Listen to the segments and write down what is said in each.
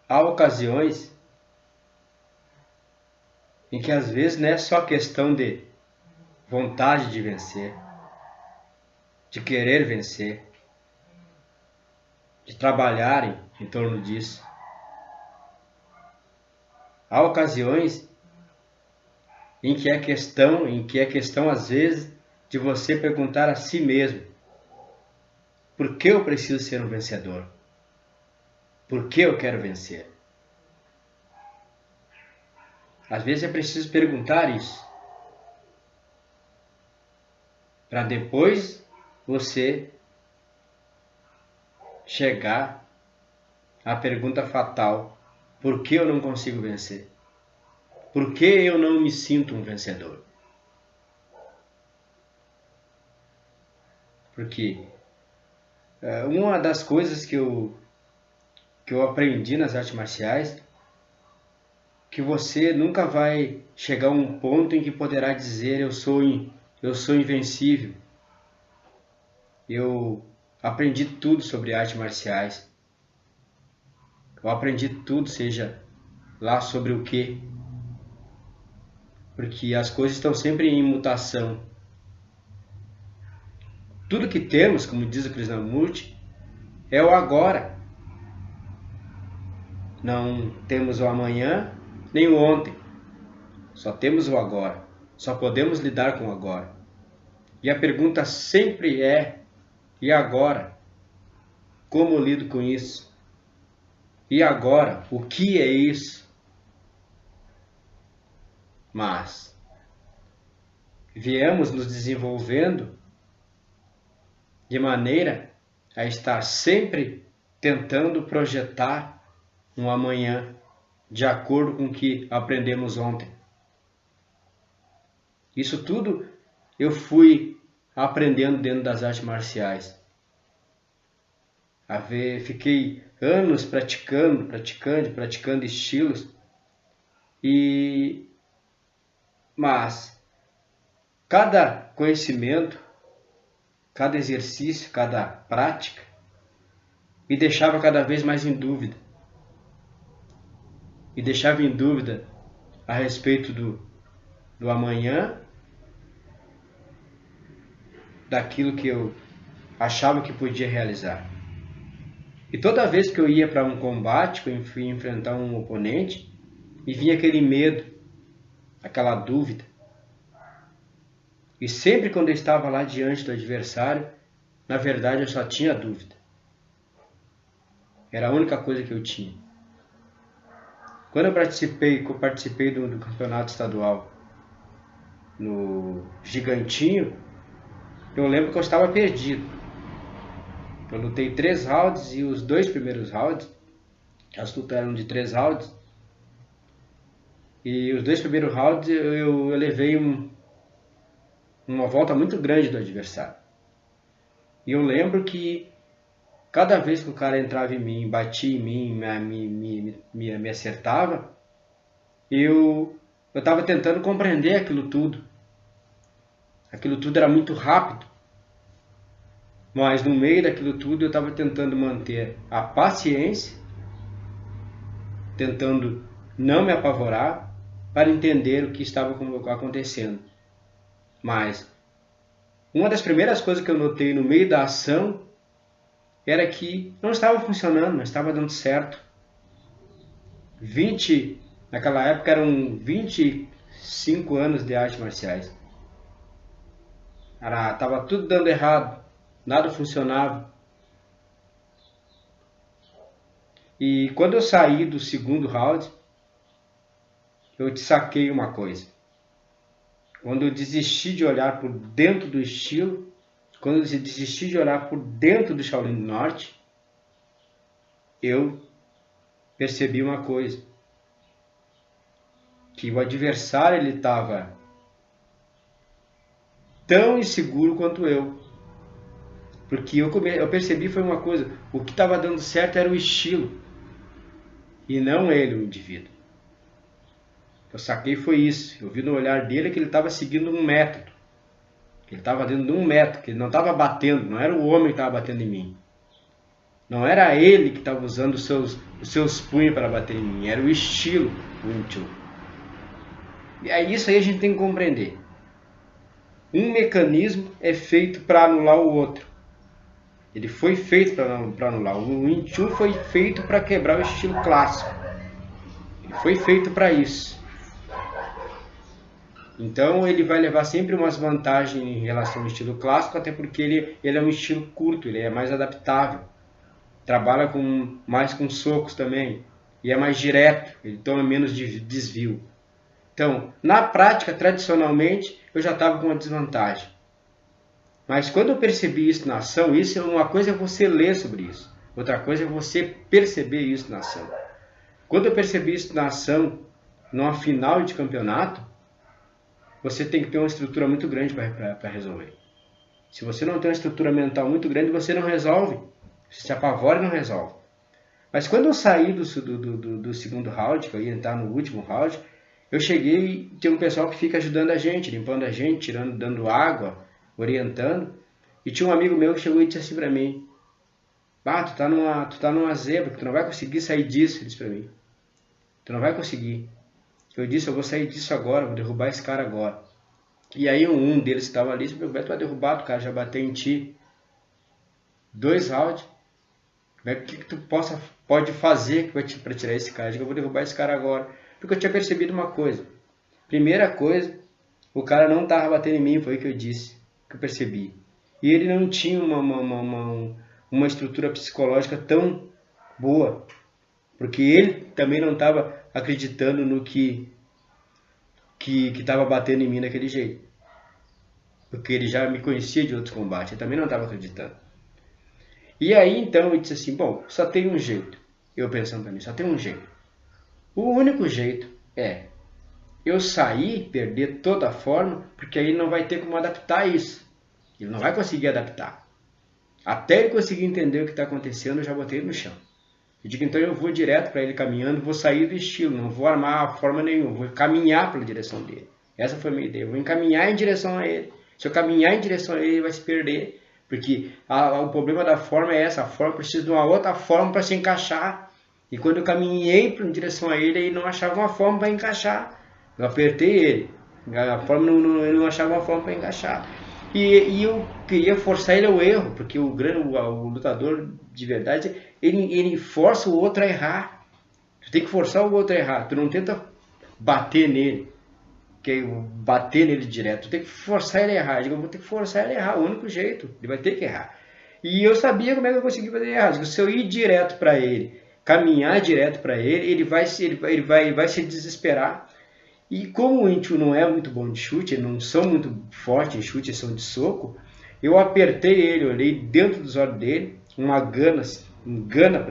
há ocasiões em que às vezes não é só questão de vontade de vencer, de querer vencer, de trabalharem em torno disso. Há ocasiões em que é questão às vezes de você perguntar a si mesmo: por que eu preciso ser um vencedor? Por que eu quero vencer? Às vezes é preciso perguntar isso, para depois você chegar à pergunta fatal: por que eu não consigo vencer? Por que eu não me sinto um vencedor? Porque uma das coisas que eu aprendi nas artes marciais, que você nunca vai chegar a um ponto em que poderá dizer eu sou invencível. Eu aprendi tudo sobre artes marciais. Eu aprendi tudo, seja lá sobre o quê. Porque as coisas estão sempre em mutação. Tudo que temos, como diz o Krishnamurti, é o agora. Não temos o amanhã nem o ontem. Só temos o agora. Só podemos lidar com o agora. E a pergunta sempre é: e agora? Como eu lido com isso? E agora? O que é isso? Mas viemos nos desenvolvendo de maneira a estar sempre tentando projetar um amanhã de acordo com o que aprendemos ontem. Isso tudo eu fui aprendendo dentro das artes marciais. Fiquei anos praticando estilos, mas cada conhecimento, cada exercício, cada prática me deixava cada vez mais em dúvida. Me deixava em dúvida a respeito do amanhã, daquilo que eu achava que podia realizar. E toda vez que eu ia para um combate, que eu fui enfrentar um oponente, me vinha aquele medo, aquela dúvida. E sempre quando eu estava lá diante do adversário, na verdade eu só tinha dúvida. Era a única coisa que eu tinha. Quando eu participei do campeonato estadual no Gigantinho, eu lembro que eu estava perdido. Eu lutei 3 rounds e os 2 primeiros rounds, as lutas eram de 3 rounds, e os 2 primeiros rounds eu levei uma volta muito grande do adversário. E eu lembro que cada vez que o cara entrava em mim, batia em mim, me acertava, eu estava tentando compreender aquilo tudo. Aquilo tudo era muito rápido. Mas no meio daquilo tudo eu estava tentando manter a paciência, tentando não me apavorar, para entender o que estava acontecendo. Mas uma das primeiras coisas que eu notei no meio da ação era que não estava funcionando, não estava dando certo. Naquela época eram 25 anos de artes marciais. Estava tudo dando errado, nada funcionava. E quando eu saí do segundo round, eu te saquei uma coisa. Quando eu desisti de olhar por dentro do estilo, quando eu desisti de olhar por dentro do Shaolin do Norte, eu percebi uma coisa. Que o adversário ele estava tão inseguro quanto eu. Porque eu percebi foi uma coisa, o que estava dando certo era o estilo, e não ele, o indivíduo. Eu saquei foi isso, eu vi no olhar dele que ele estava seguindo um método, que ele estava dentro de um método, que ele não estava batendo, não era o homem que estava batendo em mim. Não era ele que estava usando os seus punhos para bater em mim, era o estilo Wing Chun. E isso aí a gente tem que compreender. Um mecanismo é feito para anular o outro. Ele foi feito para anular. O Wing Chun foi feito para quebrar o estilo clássico. Ele foi feito para isso. Então ele vai levar sempre umas vantagens em relação ao estilo clássico, até porque ele é um estilo curto, ele é mais adaptável. Trabalha mais com socos também. E é mais direto, ele toma menos de desvio. Então, na prática, tradicionalmente, eu já estava com uma desvantagem. Mas quando eu percebi isso na ação, uma coisa é você ler sobre isso. Outra coisa é você perceber isso na ação. Quando eu percebi isso na ação, numa final de campeonato, você tem que ter uma estrutura muito grande para resolver. Se você não tem uma estrutura mental muito grande, você não resolve. Você se apavora e não resolve. Mas quando eu saí do segundo round, que eu ia entrar no último round, eu cheguei e tem um pessoal que fica ajudando a gente, limpando a gente, dando água, orientando. E tinha um amigo meu que chegou e disse assim pra mim: tu tá numa zebra, tu não vai conseguir sair disso, ele disse pra mim. Tu não vai conseguir. Eu disse, eu vou sair disso agora, vou derrubar esse cara agora. E aí um deles que estava ali disse, Beto, vai derrubar, o cara já bateu em ti. 2 rounds. O que tu pode fazer para tirar esse cara? Eu digo, eu vou derrubar esse cara agora. Porque eu tinha percebido uma coisa. Primeira coisa, o cara não estava batendo em mim, foi o que eu disse, que eu percebi. E ele não tinha uma estrutura psicológica tão boa. Porque ele também não estava acreditando no que estava batendo em mim daquele jeito. Porque ele já me conhecia de outros combates, ele também não estava acreditando. E aí então eu disse assim, bom, só tem um jeito. Eu pensando para mim, só tem um jeito. O único jeito é eu sair, perder toda a forma, porque aí ele não vai ter como adaptar isso. Ele não vai conseguir adaptar. Até ele conseguir entender o que está acontecendo, eu já botei ele no chão. Eu digo, então eu vou direto para ele caminhando, vou sair do estilo, não vou armar forma nenhuma, vou caminhar pela direção dele. Essa foi a minha ideia, eu vou encaminhar em direção a ele. Se eu caminhar em direção a ele, ele vai se perder. Porque o problema da forma é essa, a forma precisa de uma outra forma para se encaixar. E quando eu caminhei em direção a ele, ele não achava uma forma para encaixar. Eu apertei ele, ele não achava uma forma para encaixar. E eu queria forçar ele ao erro, porque o lutador de verdade, ele força o outro a errar. Tu tem que forçar o outro a errar, tu não tenta bater nele, bater nele direto, tu tem que forçar ele a errar. Eu digo, eu vou ter que forçar ele a errar, o único jeito, ele vai ter que errar. E eu sabia como é que eu conseguia fazer errar. Eu digo, se eu ir direto para ele, caminhar direto para ele, ele vai se desesperar. E como o Wing Chun não é muito bom de chute, eles não são muito fortes em chute, eles são de soco, eu apertei ele, olhei dentro dos olhos dele, uma gana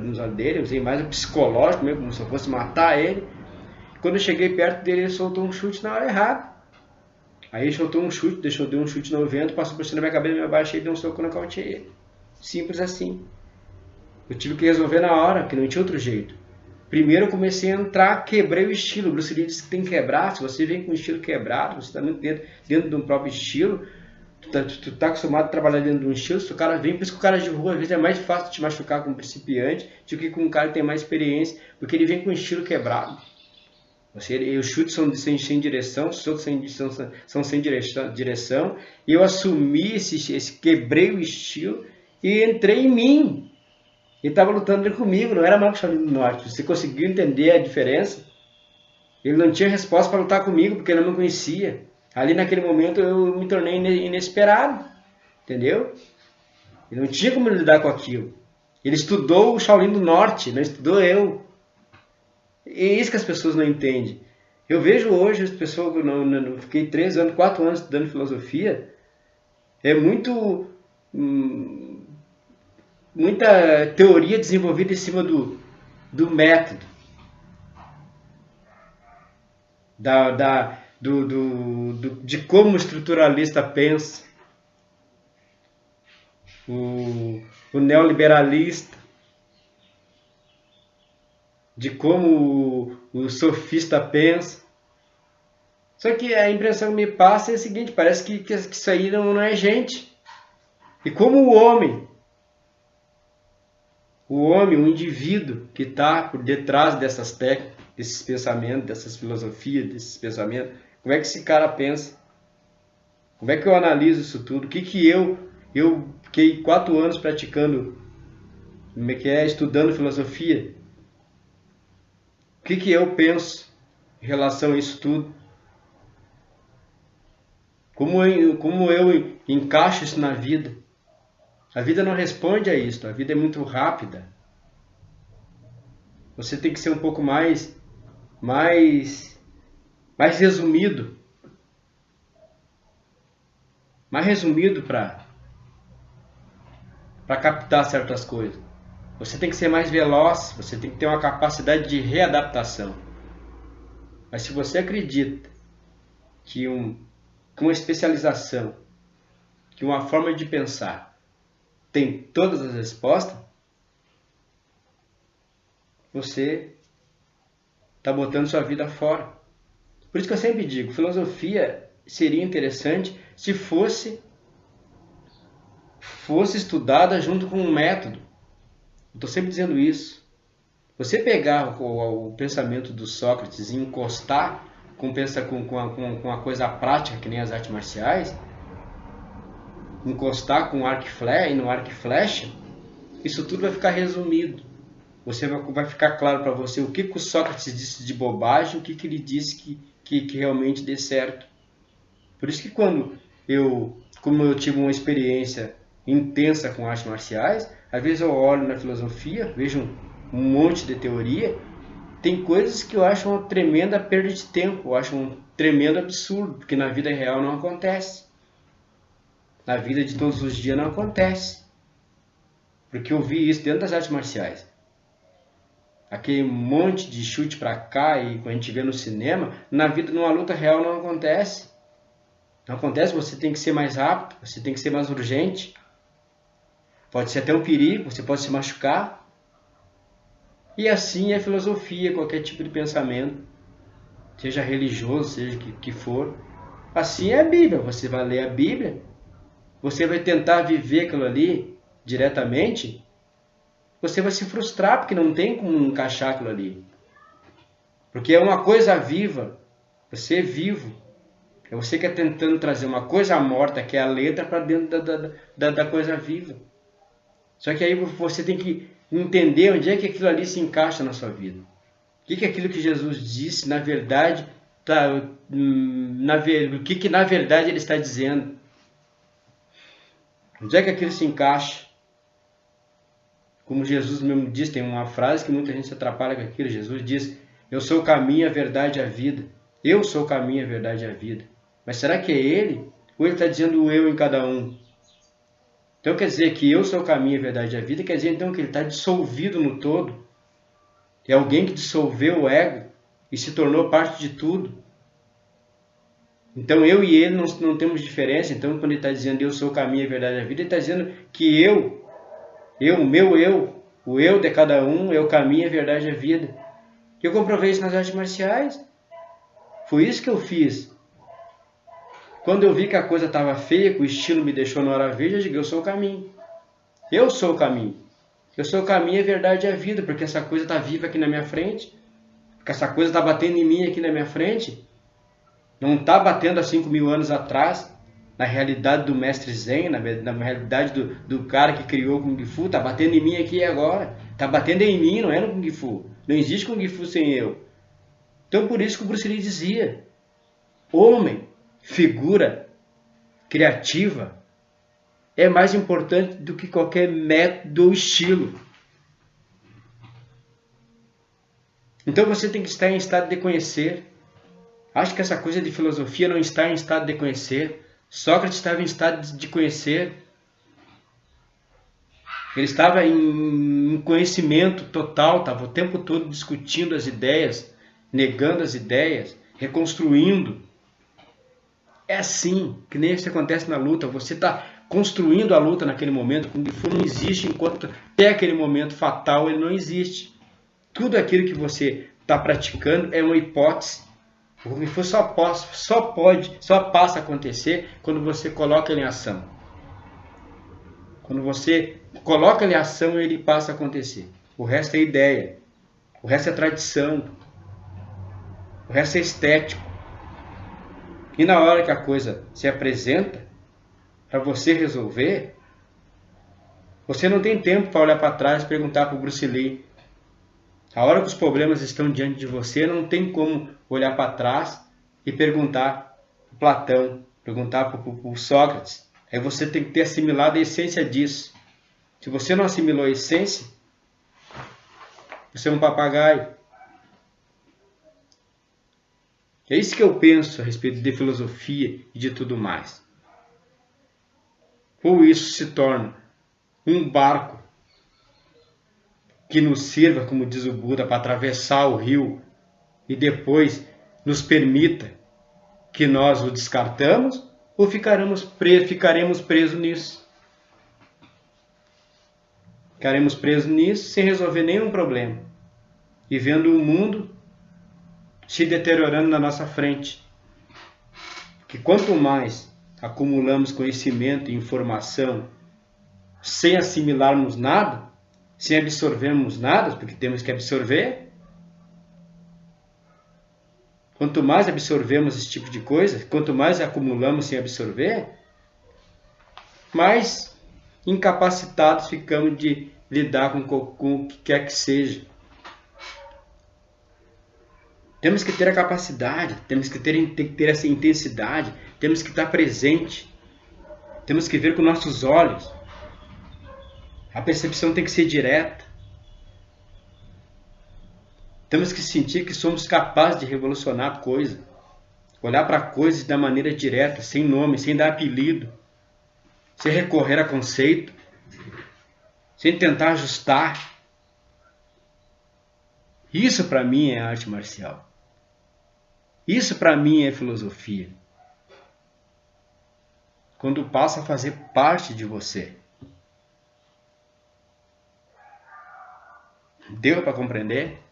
nos olhos dele, eu usei mais o psicológico mesmo, como se eu fosse matar ele. Quando eu cheguei perto dele, ele soltou um chute na hora errada. Aí ele soltou um chute, deu um chute no vento, passou por cima da minha cabeça, me abaixei e deu um soco no nocauteei ele. Simples assim. Eu tive que resolver na hora, porque não tinha outro jeito. Primeiro eu comecei a entrar, quebrei o estilo. O Bruce Lee disse que tem que quebrar. Se você vem com o estilo quebrado, você está muito dentro de um próprio estilo, tu tá acostumado a trabalhar dentro de um estilo, se o cara vem, por isso que o cara de rua às vezes é mais fácil de te machucar com um principiante do que com um cara que tem mais experiência, porque ele vem com o estilo quebrado. Os chutes são sem direção, os socos são sem direção, e eu assumi quebrei o estilo e entrei em mim. Ele estava lutando comigo, não era mais com o Shaolin do Norte. Você conseguiu entender a diferença? Ele não tinha resposta para lutar comigo, porque ele não me conhecia. Ali naquele momento eu me tornei inesperado, entendeu? Ele não tinha como lidar com aquilo. Ele estudou o Shaolin do Norte, não estudou eu. E é isso que as pessoas não entendem. Eu vejo hoje as pessoas, fiquei 3 anos, 4 anos estudando filosofia, é muita teoria desenvolvida em cima do método, de como o estruturalista pensa, o neoliberalista, de como o sofista pensa. Só que a impressão que me passa é a seguinte, parece que isso aí não é gente. E como o o homem, o indivíduo que está por detrás dessas técnicas, desses pensamentos, dessas filosofias, desses pensamentos. Como é que esse cara pensa? Como é que eu analiso isso tudo? O que eu fiquei 4 anos praticando, como é que é, estudando filosofia. O que eu penso em relação a isso tudo? Como eu encaixo isso na vida? A vida não responde a isso, a vida é muito rápida. Você tem que ser um pouco mais resumido. Mais resumido para captar certas coisas. Você tem que ser mais veloz, você tem que ter uma capacidade de readaptação. Mas se você acredita que uma especialização, que uma forma de pensar tem todas as respostas, você está botando sua vida fora. Por isso que eu sempre digo, filosofia seria interessante se fosse estudada junto com um método. Estou sempre dizendo isso. Você pegar o pensamento do Sócrates e encostar com uma coisa prática, que nem as artes marciais, encostar com arco e flecha, isso tudo vai ficar resumido. Vai ficar claro para você o que o Sócrates disse de bobagem, o que ele disse que realmente dê certo. Por isso que como eu tive uma experiência intensa com artes marciais, às vezes eu olho na filosofia, vejo um monte de teoria, tem coisas que eu acho uma tremenda perda de tempo, eu acho um tremendo absurdo, porque na vida real não acontece. Na vida de todos os dias não acontece. Porque eu vi isso dentro das artes marciais. Aquele monte de chute pra cá e que a gente vê no cinema, na vida, numa luta real não acontece. Não acontece, você tem que ser mais rápido, você tem que ser mais urgente. Pode ser até um perigo, você pode se machucar. E assim é a filosofia, qualquer tipo de pensamento, seja religioso, seja que for. Assim é a Bíblia, você vai ler a Bíblia, você vai tentar viver aquilo ali diretamente, você vai se frustrar porque não tem como encaixar aquilo ali. Porque é uma coisa viva, você é vivo. É você que está tentando trazer uma coisa morta, que é a letra, para dentro da coisa viva. Só que aí você tem que entender onde é que aquilo ali se encaixa na sua vida. O que aquilo que Jesus disse, na verdade, o que na verdade ele está dizendo. Onde é que aquilo se encaixa? Como Jesus mesmo diz, tem uma frase que muita gente se atrapalha com aquilo. Jesus diz, eu sou o caminho, a verdade e a vida. Eu sou o caminho, a verdade e a vida. Mas será que é ele? Ou ele está dizendo o eu em cada um? Então quer dizer que eu sou o caminho, a verdade e a vida, quer dizer então que ele está dissolvido no todo. É alguém que dissolveu o ego e se tornou parte de tudo. Então eu e ele não temos diferença. Então quando ele está dizendo eu sou o caminho, a verdade e a vida, ele está dizendo que o eu de cada um é o caminho, a verdade e a vida. Eu comprovei isso nas artes marciais. Foi isso que eu fiz. Quando eu vi que a coisa estava feia, que o estilo me deixou na hora verde, eu digo, eu sou o caminho. Eu sou o caminho. Eu sou o caminho, a verdade e a vida, porque essa coisa está viva aqui na minha frente, porque essa coisa está batendo em mim aqui na minha frente. Não está batendo há 5.000 anos atrás, na realidade do mestre Zen, na realidade do cara que criou o Kung Fu, está batendo em mim aqui e agora. Está batendo em mim, não é no Kung Fu. Não existe Kung Fu sem eu. Então por isso que o Bruce Lee dizia, homem, figura criativa é mais importante do que qualquer método ou estilo. Então você tem que estar em estado de conhecer. Acho que essa coisa de filosofia não está em estado de conhecer. Sócrates estava em estado de conhecer. Ele estava em conhecimento total, estava o tempo todo discutindo as ideias, negando as ideias, reconstruindo. É assim, que nem isso acontece na luta. Você está construindo a luta naquele momento. O Kung Fu não existe enquanto até aquele momento fatal ele não existe. Tudo aquilo que você está praticando é uma hipótese. O Kung Fu só passa a acontecer quando você coloca ele em ação. Quando você coloca ele em ação, ele passa a acontecer. O resto é ideia. O resto é tradição. O resto é estético. E na hora que a coisa se apresenta para você resolver, você não tem tempo para olhar para trás e perguntar para o Bruce Lee. A hora que os problemas estão diante de você, não tem como olhar para trás e perguntar para Platão, perguntar para o Sócrates. Aí você tem que ter assimilado a essência disso. Se você não assimilou a essência, você é um papagaio. É isso que eu penso a respeito de filosofia e de tudo mais. Ou isso se torna um barco que nos sirva, como diz o Buda, para atravessar o rio e depois nos permita que nós o descartamos, ou ficaremos presos nisso. Ficaremos presos nisso sem resolver nenhum problema e vendo o mundo se deteriorando na nossa frente. Que quanto mais acumulamos conhecimento e informação sem assimilarmos nada, sem absorvermos nada, porque temos que absorver, quanto mais absorvemos esse tipo de coisa, quanto mais acumulamos sem absorver, mais incapacitados ficamos de lidar com o que quer que seja. Temos que ter a capacidade, temos que ter essa intensidade, temos que estar presente, temos que ver com nossos olhos. A percepção tem que ser direta. Temos que sentir que somos capazes de revolucionar a coisa. Olhar para coisas da maneira direta, sem nome, sem dar apelido, sem recorrer a conceito, sem tentar ajustar. Isso para mim é arte marcial. Isso para mim é filosofia. Quando passa a fazer parte de você. Deu para compreender?